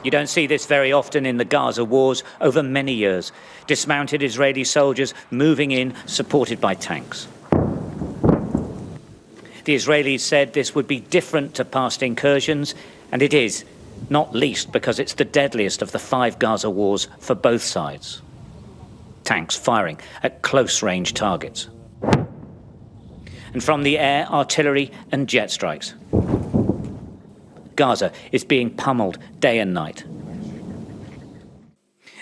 You don't see this very often in the Gaza wars over many years. Dismounted Israeli soldiers moving in, supported by tanks. The Israelis said this would be different to past incursions, and it is, not least because it's the deadliest of the 5 Gaza wars for both sides. Tanks firing at close-range targets. And from the air, artillery and jet strikes. Gaza is being pummeled day and night.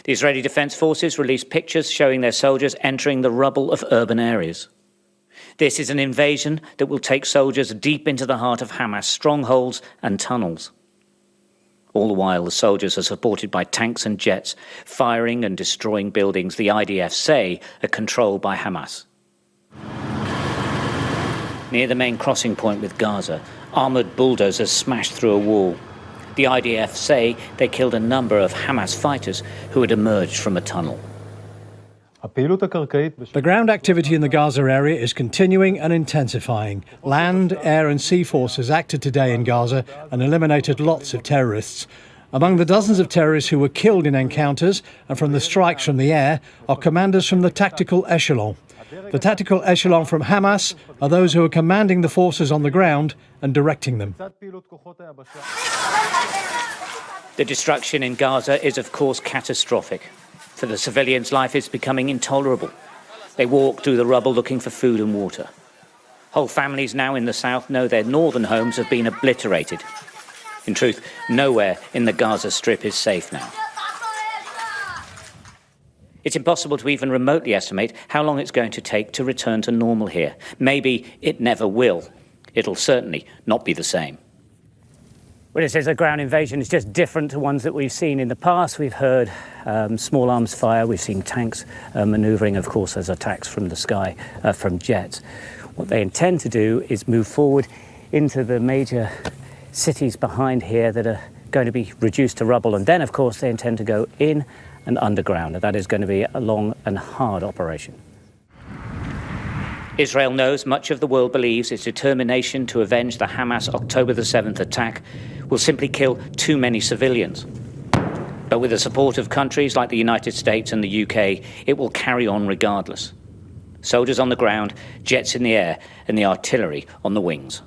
The Israeli Defense Forces released pictures showing their soldiers entering the rubble of urban areas. This is an invasion that will take soldiers deep into the heart of Hamas strongholds and tunnels. All the while, the soldiers are supported by tanks and jets, firing and destroying buildings the IDF say are controlled by Hamas. Near the main crossing point with Gaza, armoured bulldozers smashed through a wall. The IDF say they killed a number of Hamas fighters who had emerged from a tunnel. The ground activity in the Gaza area is continuing and intensifying. Land, air and sea forces acted today in Gaza and eliminated lots of terrorists. Among the dozens of terrorists who were killed in encounters and from the strikes from the air are commanders from the tactical echelon. The tactical echelon from Hamas are those who are commanding the forces on the ground and directing them. The destruction in Gaza is, of course, catastrophic. For the civilians, life is becoming intolerable. They walk through the rubble looking for food and water. Whole families now in the south know their northern homes have been obliterated. In truth, nowhere in the Gaza Strip is safe now. It's impossible to even remotely estimate how long it's going to take to return to normal here. Maybe it never will. It'll certainly not be the same. Well, it says a ground invasion is just different to ones that we've seen in the past. We've heard small arms fire. We've seen tanks manoeuvring, of course, as attacks from the sky, from jets. What they intend to do is move forward into the major cities behind here that are going to be reduced to rubble. And then, of course, they intend to go in and underground. That is going to be a long and hard operation. Israel knows much of the world believes its determination to avenge the Hamas October the 7th attack will simply kill too many civilians. But with the support of countries like the United States and the UK, it will carry on regardless. Soldiers on the ground, jets in the air, and the artillery on the wings.